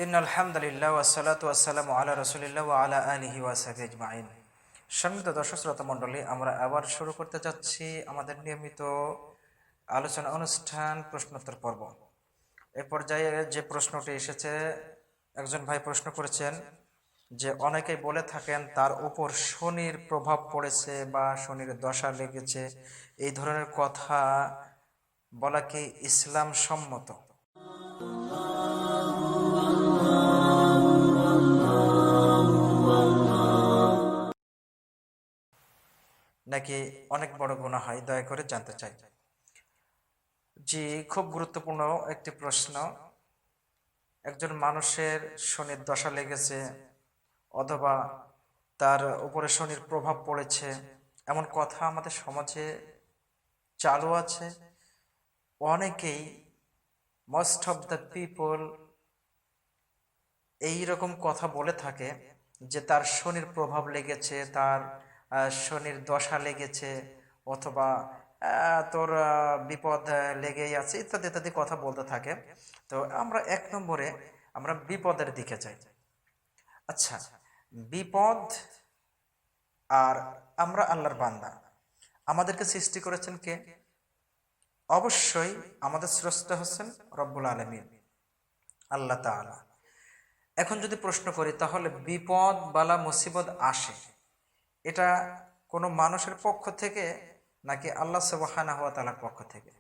ইন্নাল হামদুলিল্লাহ ওয়াসসালাতু ওয়াসসালামু আলা রাসূলিল্লাহ ওয়া আলা আলিহি ওয়া সাহবিহি আজমাইন। সম্মানিত দর্শক শ্রোতা মণ্ডলী, আমরা আবার শুরু করতে যাচ্ছি আমাদের নিয়মিত আলোচনা অনুষ্ঠান প্রশ্নোত্তর পর্ব। এ পর্যায়ে যে প্রশ্নটি এসেছে, একজন ভাই প্রশ্ন করেছেন যে অনেকেই বলে থাকেন তার উপর শনির প্রভাব পড়েছে বা শনির দশা লেগেছে, এই ধরনের কথা বলা কি ইসলাম সম্মত? নাকি অনেক বড় গুনাহ হয়? দয়া করে জানতে চাই। জি, খুব গুরুত্বপূর্ণ একটি প্রশ্ন। একজন মানুষের শনির দশা লেগেছে অথবা তার উপরে শনির প্রভাব পড়েছে, এমন কথা আমাদের সমাজে চালু আছে। অনেকেই, মোস্ট অফ দ্য পিপল এই রকম কথা বলে থাকে যে তার শনির প্রভাব লেগেছে, তার শনির দশা লেগেছে, অথবা তোর বিপদ লেগেই আছে, ইত্যাদি ইত্যাদি কথা বলতে থাকে। তো আমরা এক নম্বরে আমরা বিপদের দিকে যাই। আচ্ছা, বিপদ আর আমরা আল্লাহর বান্দা, আমাদেরকে সৃষ্টি করেছেন কে? অবশ্যই আমাদের স্রষ্টা হচ্ছেন রব্বুল আলামিন, আল্লাহ তাআলা। এখন যদি প্রশ্ন করি তাহলে বিপদ বালা মুসিবত আসে, এটা কোনো মানুষের পক্ষ থেকে নাকি আল্লাহ সুবহানাহু ওয়া তাআলার পক্ষ থেকে?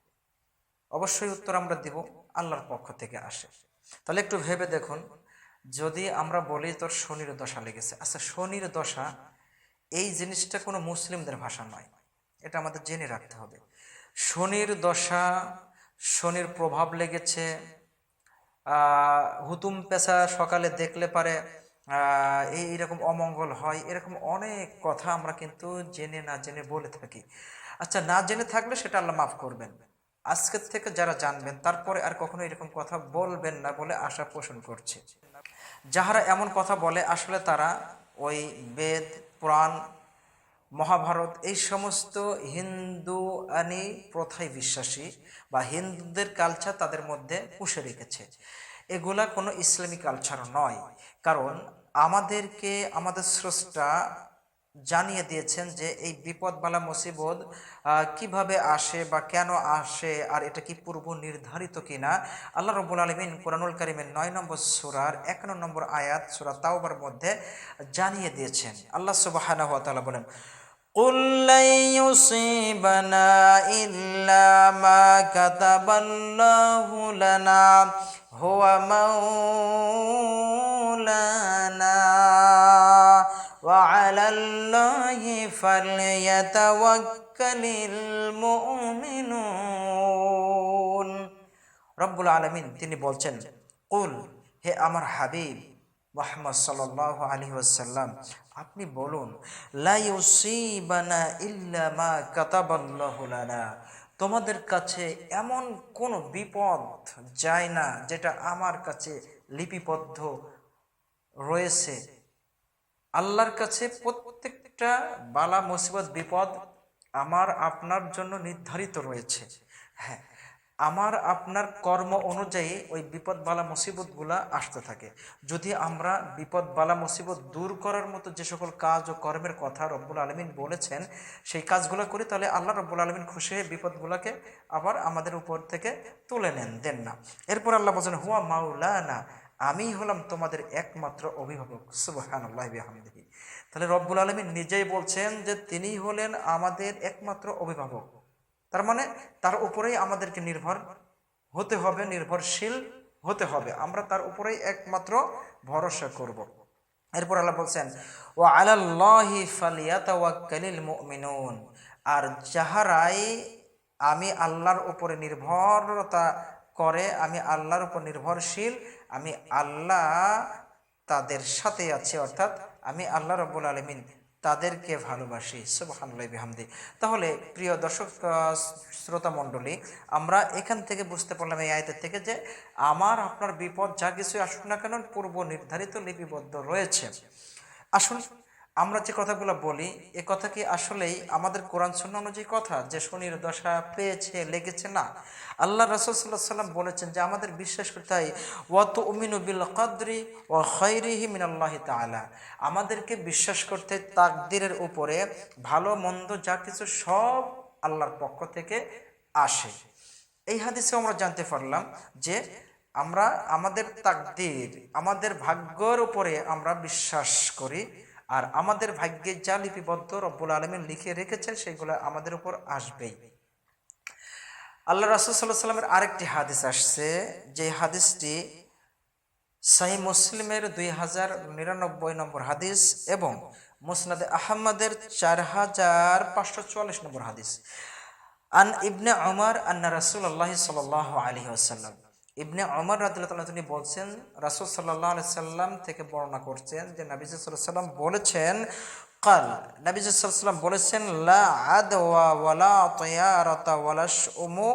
অবশ্যই উত্তর আমরা দিব আল্লাহর পক্ষ থেকে আসে। তাহলে একটু ভেবে দেখুন, যদি আমরা বলি তোর শনির দশা লেগেছে, আচ্ছা শনির দশা এই জিনিসটা কোনো মুসলিমদের ভাষা নয়, এটা আমাদের জেনে রাখতে হবে। শনির দশা, শনির প্রভাব লেগেছে, হুতুম পেশা সকালে দেখলে পারে এইরকম অমঙ্গল হয়, এরকম অনেক কথা আমরা কিন্তু জেনে না জেনে বলে থাকি। আচ্ছা, না জেনে থাকলে সেটা আল্লাহ মাফ করবেন। আজকের থেকে যারা জানবেন তারপরে আর কখনো এরকম কথা বলবেন না বলে আশা পোষণ করছে। যাহারা এমন কথা বলে আসলে তারা ওই বেদ, পুরাণ, মহাভারত এই সমস্ত হিন্দু আনি প্রথায় বিশ্বাসী বা হিন্দুদের কালচার তাদের মধ্যে পুষে রেখেছে। এগুলা কোনো ইসলামী কালচার নয়, কারণ আমাদেরকে আমাদের স্রষ্টা জানিয়ে দিয়েছেন যে এই বিপদ বালা মুসিবত কিভাবে আসে বা কেন আসে, আর এটা কি পূর্ব নির্ধারিত কিনা। আল্লাহ রাব্বুল আলামিন কুরআনুল কারীমের ৯ নম্বর সূরার ৫১ নম্বর আয়াত সূরা তাওবার মধ্যে জানিয়ে দিয়েছেন। আল্লাহ সুবহানাহু ওয়া তাআলা বলেন, قُلْ لَنْ يُصِيبَنَا إِلَّا مَا كَتَبَ اللَّهُ لَنَا هُوَ مَوْلَانَا وَعَلَى اللَّهِ فَلْيَتَوَكَّلِ الْمُؤْمِنُونَ। রব্বুল আলামিন তিনি বলছেন, কুল, হে আমার হাবিব মুহাম্মদ সাল্লাল্লাহু আলাইহি ওয়াসাল্লাম, আপনি বলুন, লা ইউসিবানা ইল্লা মা কাতাবাল্লাহু লানা, তোমাদের কাছে এমন কোন বিপদ যায় না যেটা আমার কাছে লিপিবদ্ধ রয়েছে। আল্লাহর কাছে প্রত্যেকটা বালা মুসিবত বিপদ আমার আপনার জন্য নির্ধারিত রয়েছে। হ্যাঁ, আমার আপনার কর্ম অনুযায়ী ওই বিপদ বালা মুসিবতগুলা আসতে থাকে। যদি আমরা বিপদ বালা মুসিবত দূর করার মতো যে সকল কাজ ও কর্মের কথা রব্বুল আলামিন বলেছেন সেই কাজগুলো করি, তাহলে আল্লাহ রব্বুল আলামিন খুশি হয়ে বিপদগুলোকে আবার আমাদের উপর থেকে তুলে দেন না। এরপর আল্লাহ বলেন, হুয়া মাওলানা, আমি হলাম তোমাদের একমাত্র অভিভাবক। সুবহানাল্লাহি বিহামদিহি। তাহলে রব্বুল আলামিন নিজেই বলছেন যে তিনি হলেন আমাদের একমাত্র অভিভাবক। তার মানে তার উপরেই আমাদেরকে নির্ভর হতে হবে, নির্ভরশীল হতে হবে, আমরা তার উপরেই একমাত্র ভরসা করব। এরপর আল্লাহ বলছেন, ওয়া আলাল্লাহি ফালিয়াতাওয়াক্কালিল মুমিনুন, আর যাহারাই আমি আল্লাহর উপরে নির্ভরতা করে, আমি আল্লাহর উপর নির্ভরশীল, আমি আল্লাহ তাদের সাথে আছি, অর্থাৎ আমি আল্লাহ রাব্বুল আলামিন তাদেরকে ভালোবাসি। সুবহানাল্লাহি বিহামদি। তাহলে প্রিয় দর্শক শ্রোতা মণ্ডলী, আমরা এখান থেকে বুঝতে পারলাম এই আয়াতের থেকে যে আমার আপনার বিপদ যা কিছু আসুক না কেন পূর্ব নির্ধারিত লিপিবদ্ধ রয়েছে। আসুন আমরা যে কথাগুলো বলি এ কথা কি আসলেই আমাদের কোরআন সুন্নাহ অনুযায়ী কথা যে শনির দশা পেয়েছে লেগেছে? না, আল্লাহ রাসূল সাল্লাল্লাহু আলাইহি ওয়াসাল্লাম বলেছেন যে আমাদের বিশ্বাস করতে হয় ওয়া তুমিনু বিল কদরি ওয়া খাইরিহি মিনাল্লাহি তাআলা, আমাদেরকে বিশ্বাস করতে তাকদীরের উপরে ভালো মন্দ যা কিছু সব আল্লাহর পক্ষ থেকে আসে। এই হাদিসে আমরা জানতে পারলাম যে আমরা আমাদের তাকদীর, আমাদের ভাগ্যের উপরে আমরা বিশ্বাস করি, আর আমাদের ভাগ্যে যা লিপিবদ্ধ রব্বুল আলামিন লিখে রেখেছেন সেগুলো আমাদের উপর আসবেই। আল্লাহ রাসূল সাল্লাল্লাহু আলাইহি ওয়াসাল্লামের আরেকটি হাদিস আসছে, যে হাদিসটি সহিহ মুসলিমের 2099 নম্বর হাদিস এবং মুসনাদে আহমদের 4544 নম্বর হাদিস। আন ইবনে ওমর আন্না রাসূলুল্লাহ সাল্লাল্লাহু আলাইহি ওয়াসাল্লাম, ইবনে ওমর রাদিয়াল্লাহু তাআলা তিনি বলছেন, রাসূল সাল্লাল্লাহু আলাইহি সাল্লাম থেকে বর্ণনা করছেন যে নবী সাল্লাল্লাহু আলাইহি সাল্লাম বলেছেন, কাল নবী সাল্লাল্লাহু আলাইহি সাল্লাম বলেছেন, লা আদওয়া ওয়ালা তায়ারাতা ওয়ালা শুমু,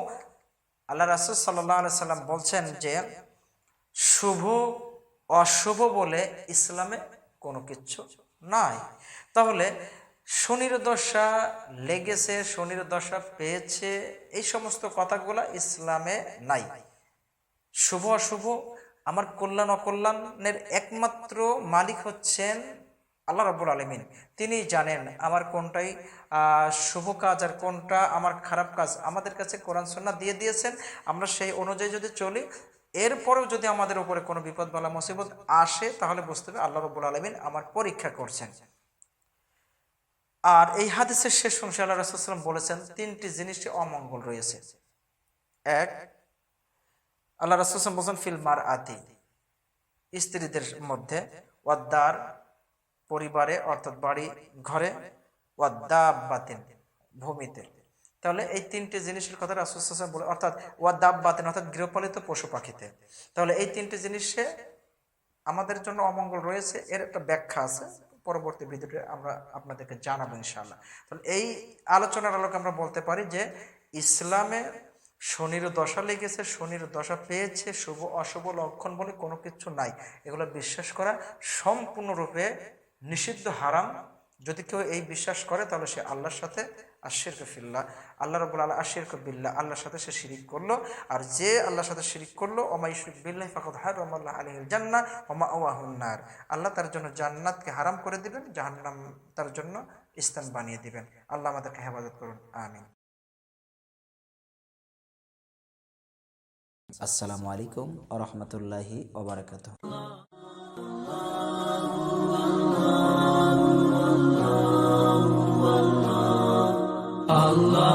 আল্লাহ রাসূল সাল্লাল্লাহু আলাইহি সাল্লাম বলছেন যে শুভ অশুভ বলে ইসলামে কোনো কিছু নাই। তাহলে শনির দশা লেগেছে, শনির দশা পেয়েছে, এই সমস্ত কথাগুলো ইসলামে নাই। শুভ অশুভ, আমার কল্যাণ অকল্যাণের একমাত্র মালিক হচ্ছেন আল্লাহ রাব্বুল আলামিন। তিনি জানেন আমার কোনটাই শুভ কাজ আর কোনটা আমার খারাপ কাজ। আমাদের কাছে কোরআন সুন্নাহ দিয়ে দিয়েছেন, আমরা সেই অনুযায়ী যদি চলি, এরপরেও যদি আমাদের উপরে কোনো বিপদ বালা মুসিবত আসে তাহলে বুঝতে হবে আল্লাহ রাব্বুল আলামিন আমার পরীক্ষা করছেন। আর এই হাদিসের শেষ অংশে আল্লাহ রাসূল সাল্লাল্লাহু আলাইহি ওয়াসাল্লাম বলেছেন তিনটি জিনিসে অমঙ্গল রয়েছে। এক, আল্লাহ রাসূল সাল্লাল্লাহু আলাইহি ওয়াসাল্লাম বলেছেন ফিল মারআতি, স্ত্রীদের মধ্যে, ওয়াদ্দার পরিবারে অর্থাৎ বাড়ি ঘরে, ওয়াদ্দাব্বাতিন ভূমিতে। তাহলে এই তিনটি জিনিসের কথা রাসূল সাল্লাল্লাহু আলাইহি ওয়াসাল্লাম বলে, অর্থাৎ ওয়াদ্দাব্বাতিন অর্থাৎ গৃহপালিত পশু পাখিতে। তাহলে এই তিনটি জিনিসে আমাদের জন্য অমঙ্গল রয়েছে, এর একটা ব্যাখ্যা আছে, পরবর্তী ভিডিওতে আমরা আপনাদেরকে জানাবো ইনশাআল্লাহ। তাহলে এই আলোচনার আলোকে আমরা বলতে পারি যে ইসলামে শনির দশা লেগেছে, শনির দশা পেয়েছে, শুভ অশুভ লক্ষণ বলে কোনো কিছু নাই। এগুলো বিশ্বাস করা সম্পূর্ণরূপে নিষিদ্ধ, হারাম। যদি কেউ এই বিশ্বাস করে তাহলে সে আল্লাহর সাথে আশিরক ফিল্লাহ, আল্লাহ রাব্বুল আলামিন আশিরক বিল্লাহ, আল্লাহর সাথে সে শিরিক করলো। আর যে আল্লাহর সাথে শিরিক করলো, ওমা ইউশরিক বিল্লাহি ফাকাদ হারামাল্লাহু আলাইহিল জান্নাহ ওয়া মাওয়াহুন নার, আল্লাহ তার জন্য জান্নাতকে হারাম করে দিবেন, জাহান্নাম তার জন্য স্থান বানিয়ে দিবেন। আল্লাহ আমাদেরকে হেফাজত করুন, আমিন। আসসালামু আলাইকুম ওয়া রাহমাতুল্লাহি ওয়া বারাকাতুহু। Allah